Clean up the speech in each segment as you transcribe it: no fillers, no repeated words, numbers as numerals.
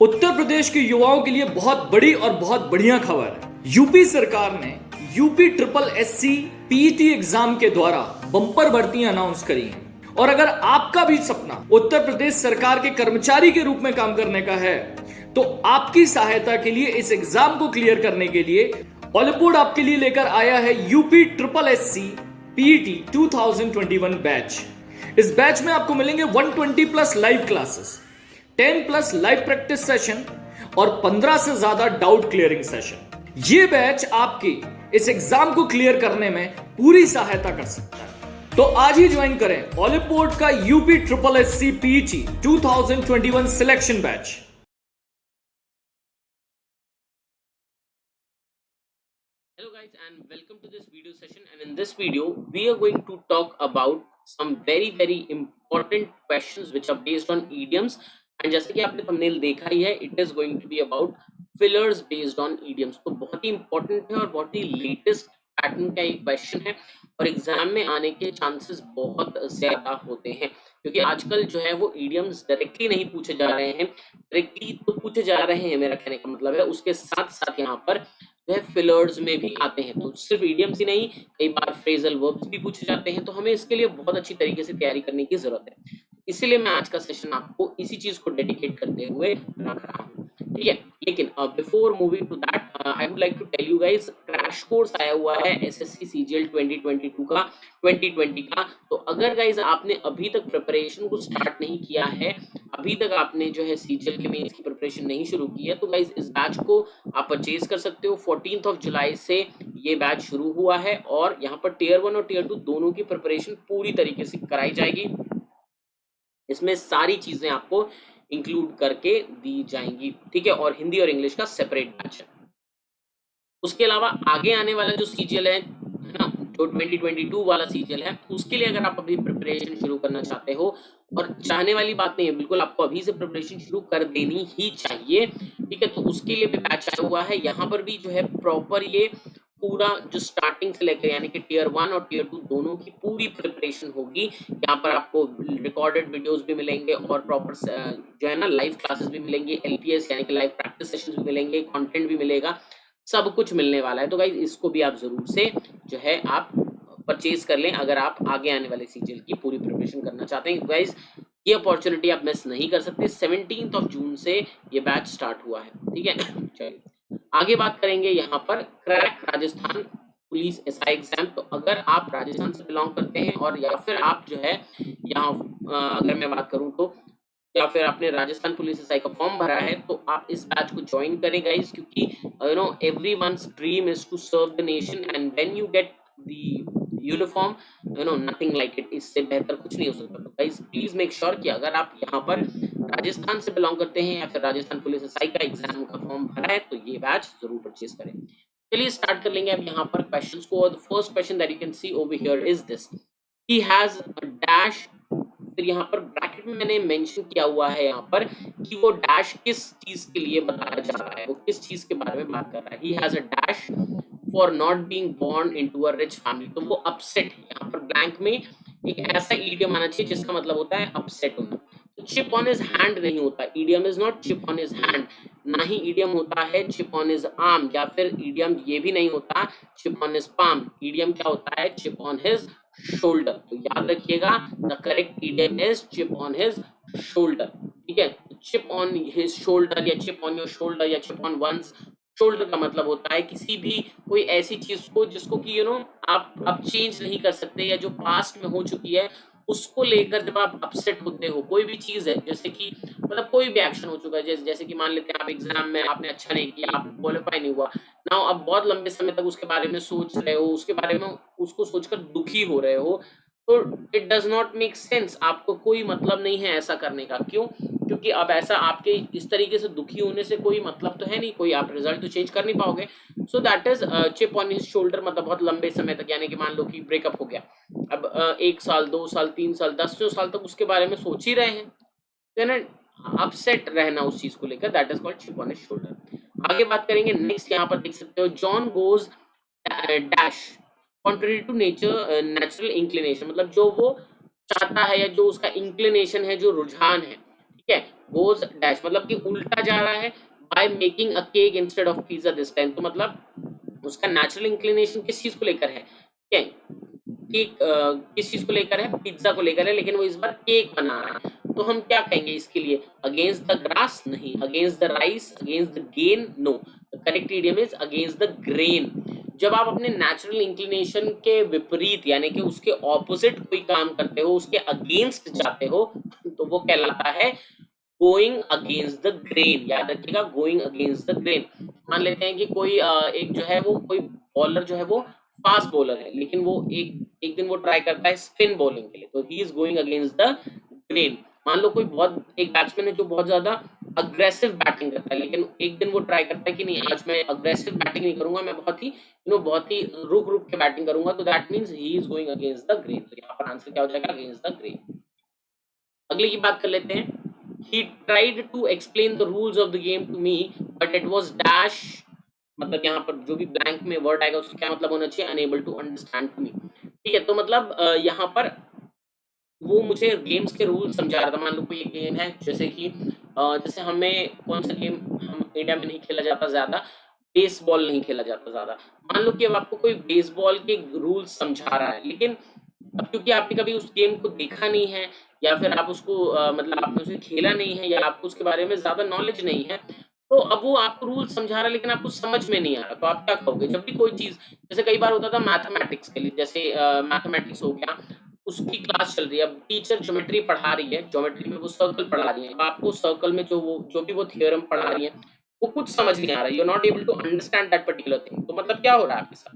उत्तर प्रदेश के युवाओं के लिए बहुत बड़ी और बहुत बढ़िया खबर है। यूपी सरकार ने UP triple SC PET exam के द्वारा बम्पर भर्तियां अनाउंस करी हैं। और अगर आपका भी सपना उत्तर प्रदेश सरकार के कर्मचारी के रूप में काम करने का है, तो आपकी सहायता के लिए इस एग्जाम को क्लियर करने के लिए ऑलिवबोर्ड आपके लिए लेकर आया है UP triple SC PET 2021 batch. इस बैच में आपको मिलेंगे 120 plus live classes, 10 plus live practice session और 15 से ज्यादा डाउट क्लियरिंग सेशन। ये बैच आपकी इस एग्जाम को क्लियर करने में पूरी सहायता कर सकता है। तो आज ही ज्वाइन करें ऑलिवबोर्ड का UP triple SC PET 2021 selection batch. Hello guys and welcome to this video session, and in this video we are going to talk about some very important questions which are based on idioms, and जैसे कि आपने thumbnail देखा ही है, it is going to be about fillers based on idioms। तो बहुत ही important है और बहुत ही latest पैटर्न का एक क्वेश्चन है और एग्जाम में आने के चांसेस बहुत ज्यादा होते हैं, क्योंकि आजकल जो है वो idioms डायरेक्टली नहीं पूछे जा रहे हैं, डायरेक्टली तो पूछे जा रहे हैं, मेरा कहने का मतलब है उसके साथ साथ यहाँ पर वह फिलर्स में भी आते हैं। तो सिर्फ इडियम्स ही नहीं, कई बार फ्रेजल वर्ब्स भी पूछे जाते हैं, तो हमें इसके लिए बहुत अच्छी तरीके से तैयारी करने की जरूरत है। इसीलिए मैं आज का सेशन आपको इसी चीज को डेडिकेट करते हुए रख रहा हूँ, ठीक है। लेकिन before moving to that I would like to tell you guys, crash course आया हुआ है एसएससी सीजीएल 2022 का 2020 का। तो अगर गाइस आपने अभी तक प्रिपरेशन को स्टार्ट नहीं किया है, अभी तक आपने जो है सीजीएल के मेंस की प्रिपरेशन नहीं शुरू की है, तो गाइस इस बैच को आप परचेज कर सकते हो। 14 जुलाई से ये बैच शुरू हुआ है और यहाँ पर टियर 1 और टियर 2 दोनों की प्रिपरेशन पूरी तरीके से कराई जाएगी। इसमें सारी चीजें आपको इंक्लूड करके दी जाएंगी, ठीक है। और हिंदी और इंग्लिश का सेपरेट बैच है। उसके अलावा आगे आने वाला जो सीजीएल है ना, जो 2022 वाला सीजीएल है, उसके लिए अगर आप अभी प्रिपरेशन शुरू करना चाहते हो, और चाहने वाली बात नहीं है, बिल्कुल आपको अभी से प्रिपरेशन शुरू कर देनी ही चाहिए, ठीक है। तो उसके लिए भी बैच आया हुआ है। यहाँ पर भी जो है प्रॉपर ये पूरा जो स्टार्टिंग से लेकर यानी कि टियर 1 और टियर 2 दोनों की पूरी प्रिपरेशन होगी। यहाँ पर आपको रिकॉर्डेड वीडियोस भी मिलेंगे और प्रॉपर जो है ना लाइव क्लासेस भी मिलेंगी, एलपीएस यानी कि लाइव प्रैक्टिस सेशंस भी मिलेंगे, कंटेंट भी मिलेगा, सब कुछ मिलने वाला है। तो गाइज इसको भी आप जरूर से जो है आप परचेज कर लें अगर आप आगे आने वाले सीजीएल की पूरी प्रिपरेशन करना चाहते हैं। गाइज ये अपॉर्चुनिटी आप मिस नहीं कर सकते। 17 जून से ये बैच स्टार्ट हुआ है, ठीक है। चलिए आगे बात करेंगे यहाँ पर crack Rajasthan police SI exam. तो अगर आप राजस्थान से बिलोंग करते हैं और या फिर आप जो है यहाँ अगर मैं बात करूँ तो या फिर आपने राजस्थान पुलिस एसआई का फॉर्म भरा है, तो आप इस बैच को ज्वाइन करें गाइस, क्योंकि you know everyone's dream is to serve the nation and when you get the uniform, you know nothing like it. इससे बेहतर कुछ नहीं हो सकता। तो गाइस प्लीज मेक श्योर कि अगर आप यहाँ पर राजस्थान से बिलोंग करते हैं या फिर राजस्थान पुलिस एसआई का एग्जाम का फॉर्म भरा है, तो ये बैच जरूर परचेज करें। चलिए स्टार्ट कर लेंगे अब यहाँ पर क्वेश्चंस को। और the first question that you can see over here is this, he has a dash. फिर यहाँ पर ब्रैकेट में मैंने मेंशन किया हुआ है यहाँ पर कि वो डैश किस चीज के लिए बताया जा रहा है, वो किस चीज के बारे में बात कर रहा है। He has a dash for not being born into a rich family. तो वो अपसेट है। यहाँ पर ब्लैंक में एक ऐसा इडियम आना चाहिए जिसका मतलब होता है अपसेट होना। तो चिप ऑन हिज हैंड नहीं होता, idiom is not chip on his hand. ना ही इडियम होता है चिप ऑन हिज आर्म, या फिर इडियम ये भी नहीं होता chip on his palm. Idiom क्या होता है? Chip on his shoulder. तो याद रखिएगा, the correct idiom is chip on his shoulder, ठीक है। चिप ऑन हिज शोल्डर या चिप ऑन योर शोल्डर या चिप ऑन वंस शोल्डर का मतलब होता है किसी भी कोई ऐसी चीज को जिसको कि यू नो आप अब चेंज नहीं कर सकते, या जो पास्ट में हो चुकी है उसको लेकर जब आप अपसेट होते हो। कोई भी चीज है, जैसे कि मतलब कोई भी एक्शन हो चुका है, जैसे कि मान लेते हैं आप एग्जाम में आपने अच्छा नहीं किया, आप क्वालिफाई नहीं हुआ ना, अब बहुत लंबे समय तक उसके बारे में सोच रहे हो, उसके बारे में उसको सोचकर दुखी हो रहे हो, तो it does not make sense. आपको कोई मतलब नहीं है ऐसा करने का। क्यों? क्योंकि अब ऐसा आपके इस तरीके से दुखी होने से कोई मतलब तो है नहीं, कोई आप रिजल्ट तो चेंज कर नहीं पाओगे। So that is chip on his shoulder, मतलब बहुत लंबे समय तक, यानी कि मान लो कि ब्रेकअप हो गया, अब 1 साल 2 साल 3 साल 10 साल तक उसके बारे में सोच ही रहे हैं, देन अपसेट रहना उस चीज को लेकर, that is called chip on his shoulder. आगे बात करेंगे नेक्स्ट। यहाँ पर देख सकते हो, John goes dash contrary to nature natural inclination, मतलब जो वो चाहता है या जो उसका इंक्लिनेशन है, जो रुझान है, ठीक है, goes dash मतलब कि उल्टा जा रहा है, by making a cake instead of pizza this time। तो मतलब उसका नेचुरल इंक्लिनेशन किस चीज को लेकर है, क्या केक, किस चीज को लेकर है, पिज्जा को लेकर है, लेकिन वो इस बार केक बना रहा है। तो हम क्या कहेंगे इसके लिए, अगेंस्ट द ग्रास नहीं, against the rice, against the gain no, the correct idiom is against the grain. जब आप अपने नेचुरल इंक्लिनेशन के विपरीत यानी कि उसके ऑपोजिट कोई काम करते हो, उसके अगेंस्ट जाते हो, तो वो कहलाता है गोइंग अगेंस्ट द ग्रेन। याद रखिएगा, गोइंग अगेंस्ट द ग्रेन। मान लेते हैं कि कोई एक जो है वो कोई बॉलर जो है वो फास्ट बॉलर है, लेकिन वो एक एक दिन वो ट्राई करता है स्पिन बॉलिंग के लिए, तो he is going against the grain. मान लो कोई बहुत एक बैट्समैन है जो बहुत ज्यादा अग्रेसिव बैटिंग करता है, लेकिन एक दिन वो ट्राई करता है कि नहीं, आज मैं अग्रेसिव बैटिंग नहीं करूंगा, मैं बहुत ही बहुत ही रुक रुक के बैटिंग करूंगा, तो that means he is going against the grain. तो यहाँ पर आंसर क्या हो जाएगा, अगेंस्ट द ग्रेन। अगले की बात कर लेते हैं। He tried to explain the rules of the game to me, but it was dash, मतलब यहाँ पर जो भी ब्लैंक में वर्ड आएगा उसका क्या मतलब होना चाहिए, unable to understand to me. ठीक है, तो मतलब यहाँ पर वो मुझे गेम्स के रूल समझा रहा था। मान लो कोई एक गेम है, जैसे कि जैसे हमें कौन सा गेम हम इंडिया में नहीं खेला जाता ज्यादा, बेसबॉल नहीं खेला जाता ज्यादा। मान लो कि अब आपको कोई बेसबॉल के रूल समझा रहा है, लेकिन अब क्योंकि आपने कभी उस गेम को देखा नहीं है, या फिर आप उसको मतलब आपने उसे खेला नहीं है, या आपको उसके बारे में ज्यादा नॉलेज नहीं है, तो अब वो आपको रूल समझा रहा है लेकिन आपको समझ में नहीं आ रहा, तो आप क्या कहोगे। जब भी कोई चीज, जैसे कई बार होता था मैथमेटिक्स के लिए, जैसे मैथमेटिक्स हो गया, उसकी क्लास चल रही है, अब टीचर ज्योमेट्री पढ़ा रही है, ज्योमेट्री में वो सर्कल पढ़ा रही है, अब आपको सर्कल में जो भी वो थ्योरम पढ़ा रही है वो कुछ समझ नहीं आ रहा, you are not able to understand that particular thing. तो मतलब क्या हो रहा है आपके साथ,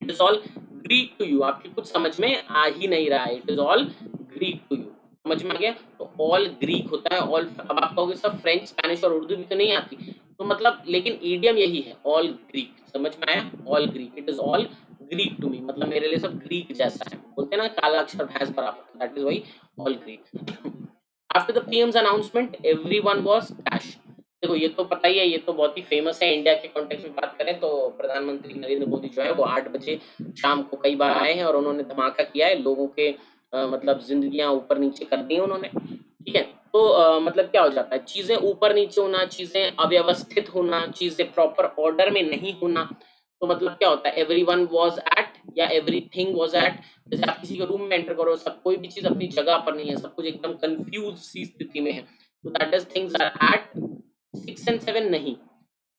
it is all Greek to you, आपकी कुछ समझ में आ ही नहीं रहा है, it is all Greek to you. समझ में आ गया, तो ऑल ग्रीक होता है, ऑल। अब आप कहोगे सब फ्रेंच स्पेनिश और उर्दू भी तो नहीं आती, तो मतलब लेकिन ईडियम यही है, ऑल ग्रीक। समझ में आया, all Greek, it is all Greek to me, मतलब मेरे लिए सब ग्रीक जैसा है, बोलते हैं ना काला अक्षर भैंस बराबर, that is why all Greek. After the PM's announcement everyone was dash. देखो ये तो पता ही है, ये तो बहुत ही फेमस है। इंडिया के कॉन्टेक्स्ट में बात करें तो प्रधानमंत्री नरेंद्र मोदी जो है वो 8 बजे शाम को कई बार आए हैं और उन्होंने धमाका किया है, लोगों के मतलब जिंदगियां ऊपर नीचे कर दी हैं उन्होंने। ठीक है, तो मतलब क्या हो जाता है, चीजें ऊपर नीचे होना, चीजें अव्यवस्थित होना, चीजें प्रॉपर ऑर्डर में नहीं होना, तो मतलब क्या होता है, एवरीवन वाज एट या एवरीथिंग वाज एट। जैसे आप किसी के रूम में एंटर करो, सब कोई भी चीज अपनी जगह पर नहीं है, सब कुछ एकदम कंफ्यूज सी स्थिति में है, तो that is things are at 6 and 7 नहीं,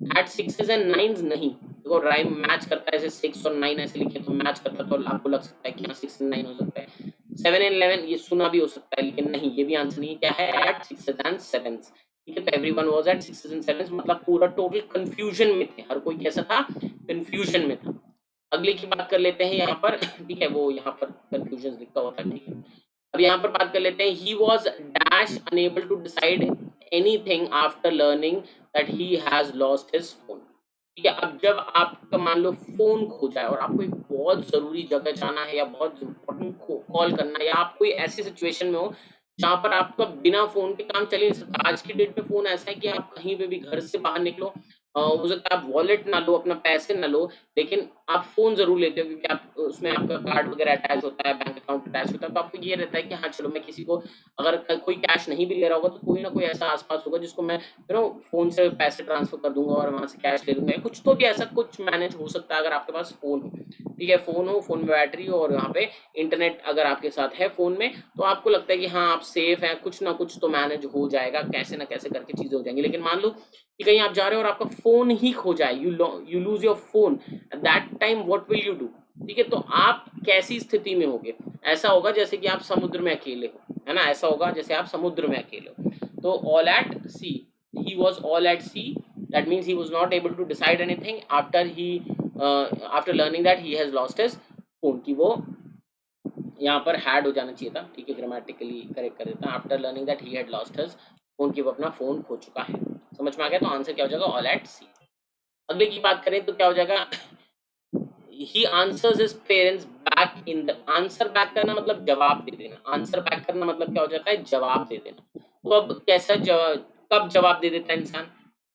एट 6 and 9 नहीं। देखो राइम मैच करता है, ऐसे 6 और 9 ऐसे लिखे तो मैच करता है, तो आपको लग सकता है कि हाँ 6 and 9 हो सकता है, 7 and 11 ये सुना भी हो सकता है, लेकिन नहीं, ये भी आंसर नहीं है। क्या है, एट 6 and 7। ठीक है, तो एवरीवन वाज एट 6 and 7 मतलब पूरा टोटल कंफ्यूजन में थे, हर कोई कैसा था, कंफ्यूजन में था। अगले की बात कर लेते हैं यहाँ पर। ठीक है, वो यहाँ पर कंफ्यूजन लिखा होता है। ठीक है, अब यहाँ पर बात कर लेते हैं, he was dash unable to decide anything after learning that he has lost his phone. ठीक है, अब जब आपका मान लो फोन खो जाए और आपको एक बहुत जरूरी जगह जाना है, या बहुत इंपॉर्टेंट कॉल करना है, या आप कोई ऐसी सिचुएशन में हो जहाँ पर आपका बिना फोन के काम चल ही नहीं सकता। आज की डेट में फोन ऐसा है कि आप कहीं पे भी घर से बाहर निकलो, हो सकता है आप वॉलेट ना लो, अपना पैसे ना लो, लेकिन आप फोन जरूर लेते हो, क्योंकि आप उसमें आपका कार्ड वगैरह अटैच होता है, बैंक अकाउंट अटैच होता है, तो आपको ये रहता है कि हाँ चलो मैं किसी को अगर कोई कैश नहीं भी ले रहा होगा तो कोई ना कोई ऐसा आसपास होगा जिसको मैं फोन से पैसे ट्रांसफर कर दूंगा और वहां से कैश ले लूंगा, कुछ तो भी ऐसा कुछ मैनेज हो सकता है अगर आपके पास फोन हो। ठीक है, फोन हो, फोन में बैटरी हो और यहाँ पे इंटरनेट अगर आपके साथ है फोन में, तो आपको लगता है कि हाँ आप सेफ हैं, कुछ ना कुछ तो मैनेज हो जाएगा, कैसे ना कैसे करके चीजें हो जाएंगी। लेकिन मान लो कि कहीं आप जा रहे हो और आपका फोन ही खो जाए, you lose your phone, that time what will you do. ठीक है, तो आप कैसी स्थिति में होगे, ऐसा होगा जैसे कि आप समुद्र में अकेले हो, है ना, ऐसा होगा जैसे आप समुद्र में अकेले हो। तो all at sea, he was all at sea, that means he was not able to decide anything after learning that he has lost his phone, की वो यहाँ पर हैड हो जाना चाहिए था। ठीक है, ग्रामेटिकली करेक्ट कर देता, after learning that he had lost his phone, की वो अपना फोन खो चुका है। समझ में आ गया, तो आंसर क्या हो जाएगा, ऑल एट सी। अगले की बात करें तो क्या हो जाएगा, he answers his parents back in the, answer back करना मतलब जवाब दे देना, आंसर बैक करना मतलब क्या हो जाता है, जवाब दे देना। तो अब कैसा कब जवाब दे देता है इंसान,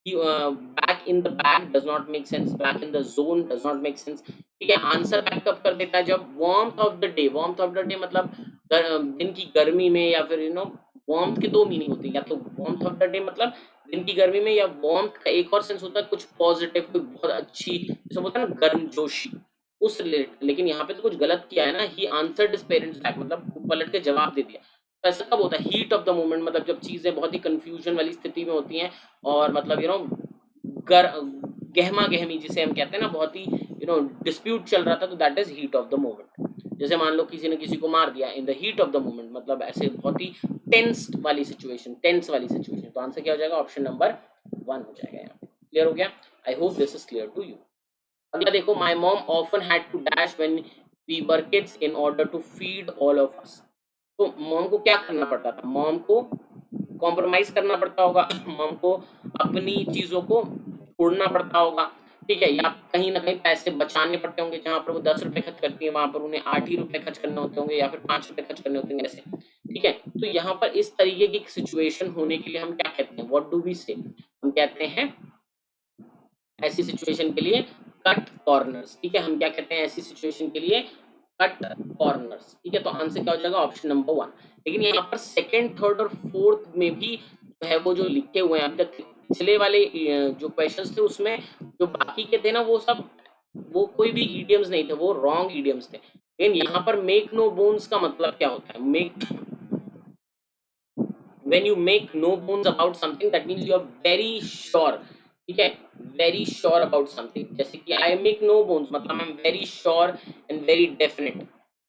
back in the back does not make sense, back in the zone does not make sense. ठीक है, आंसर बैक कब कर देता है, जब warmth of the day, warmth of the day मतलब दिन की गर्मी में, या फिर वार्मथ के दो मीनिंग होते हैं, या तो वार्मथ ऑफ द डे मतलब दिन की गर्मी में, या वार्मथ का एक और सेंस होता है कुछ पॉजिटिव, कोई बहुत अच्छी, जैसे बोलते हैं ना गर्मजोशी, उस रिलेटेड। लेकिन यहाँ पे तो कुछ गलत किया है ना, he answered his parents back, मतलब पलट के जवाब दे दिया। तो ऐसा कब होता है? हीट ऑफ द मोमेंट, मतलब जब चीजें बहुत ही कंफ्यूजन वाली स्थिति में होती हैं, और मतलब गर गहमा गहमी जिसे हम कहते हैं ना, बहुत ही डिस्प्यूट चल रहा था, तो that is heat of the moment. जैसे मान लो किसी ने किसी को मार दिया in the heat of the moment, मतलब ऐसे बहुत ही टेंस वाली सिचुएशन, तो आंसर क्या हो जाएगा? ऑप्शन नंबर 1 हो जाएगा यहाँ पे। क्लियर हो गया? I hope this is clear to you. अगला देखो, my mom often had to dash when we were kids in order to feed all of us. तो मॉम को क्या करना पड़ता था? मॉम को कॉम्प्रोमाइज करना पड़ता होगा, मॉम को अपनी चीजों को छोड़ना पड़ता होगा, ठीक है, या कहीं ना कहीं पैसे बचाने पड़ते होंगे। जहां पर वो 10 रुपए खर्च करती है, वहां पर उन्हें 8 ही रुपए खर्च करने होते होंगे, या फिर 5 रुपए खर्च करने होते होंगे, ऐसे। ठीक है, तो यहाँ पर इस तरीके की सिचुएशन होने के लिए हम क्या कहते हैं? व्हाट डू वी से? हम कहते हैं ऐसी सिचुएशन के लिए कट कॉर्नर्स। ठीक है, हम क्या कहते हैं ऐसी सिचुएशन के लिए? Cut corners. ठीक है, तो आंसर क्या हो जाएगा? Option number 1। लेकिन यहाँ पर सेकंड, थर्ड और फोर्थ में भी जो है वो जो लिखे हुए हैं, अभी तक पिछले वाले जो क्वेश्चंस थे उसमें जो बाकी के थे ना, वो सब, वो कोई भी इडियम्स नहीं थे, वो रॉन्ग इडियम्स थे। लेकिन यहाँ पर मेक नो बोन्स का मतलब क्या होता है? when you make no bones about something, that means you are very sure। ठीक है, वेरी श्योर अबाउट समथिंग। जैसे कि आई मेक नो बोन्स मतलब I am very sure and very definite.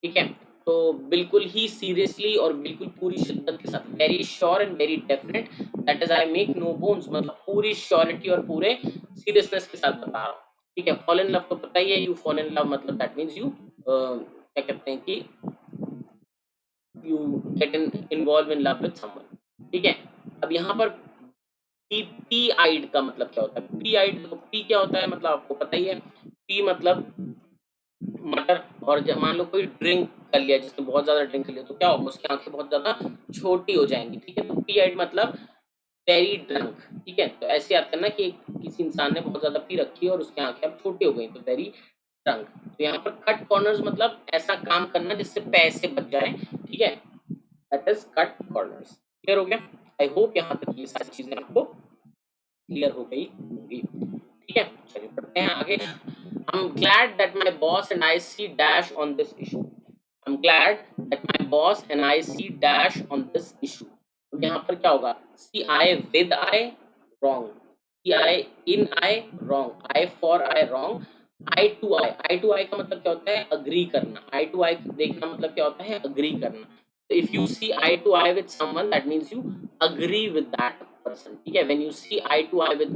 ठीक है, तो बिल्कुल ही सीरियसली और बिल्कुल पूरी शिद्दत के साथ, very sure and very definite, that is I make no bones, मतलब पूरी श्योरिटी और पूरे सीरियसनेस के साथ बता रहा हूँ। ठीक है, फॉल इन लव तो पता ही है, यू फॉल इन लव मतलब दैट मीन्स यू क्या कहते हैं कि you get involve in love with someone. ठीक है, अब यहाँ पर पी आइड का मतलब क्या होता है? पी आइड, तो पी क्या होता है मतलब आपको पता ही है। पी मतलब मटर, और जब मान लो कोई ड्रिंक कर लिया, जिसने बहुत ज्यादा ड्रिंक कर लिया, तो क्या होगा? उसकी आंखें बहुत ज्यादा छोटी हो जाएंगी। ठीक है, तो पी आइड मतलब वेरी ड्रंक। ठीक है, तो ऐसे याद करना कि किसी इंसान ने बहुत ज्यादा पी रखी है और उसकी आंखें अब छोटी हो गई, तो वेरी ड्रंक। तो यहाँ पर कट कॉर्नर्स मतलब ऐसा काम करना जिससे पैसे बच जाए। ठीक है, that is cut corners. Clear हो गया? आई होप यहाँ तक ये सारी चीजें आपको क्लियर हो गई होंगी। ठीक है, चलिए पढ़ते हैं आगे। I'm glad that my boss and I see dash on this issue. I'm glad that my boss and I see dash on this issue. तो यहाँ पर क्या होगा? See I with I wrong. See I in I wrong. I for I wrong. I to I. I to I का मतलब क्या होता है? Agree करना. I to I देखना मतलब क्या होता है? Agree करना. So if you see eye to eye with someone, that means you agree with that person. ठीक है, when you see eye to eye with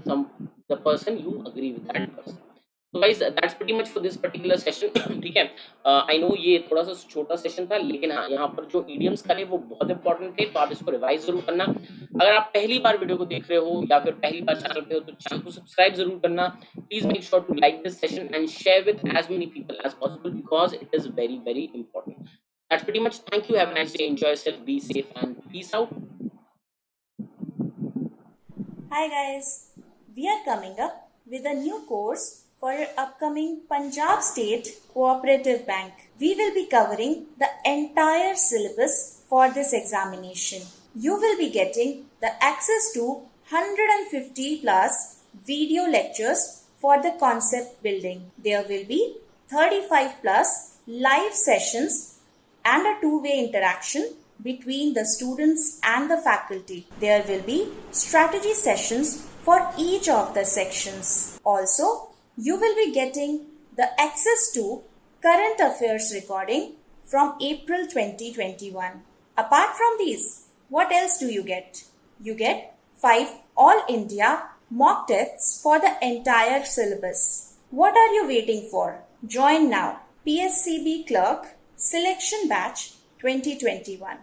the person, you agree with that person. So guys, that's pretty much for this particular session. ठीक है, I know ये थोड़ा सा छोटा session था, लेकिन हाँ यहाँ पर जो idioms करे वो बहुत इंपॉर्टेंट थे, तो आप इसको रिवाइज जरूर करना। अगर आप पहली बार वीडियो को देख रहे हो या फिर पहली बार चैनल पे हो, तो चैनल को सब्सक्राइब जरूर करना। Please make sure to like this session and share with as many people as possible because it is very very important. That's pretty much. Thank you. Have a nice day. Enjoy yourself. Be safe and peace out. Hi guys, we are coming up with a new course for your upcoming Punjab State Cooperative Bank. We will be covering the entire syllabus for this examination. You will be getting the access to 150 plus video lectures for the concept building. There will be 35 plus live sessions and a two-way interaction between the students and the faculty. There will be strategy sessions for each of the sections. Also, you will be getting the access to current affairs recording from April 2021. Apart from these, what else do you get? You get 5 All India mock tests for the entire syllabus. What are you waiting for? Join now. PSCB Clerk Selection Batch 2021.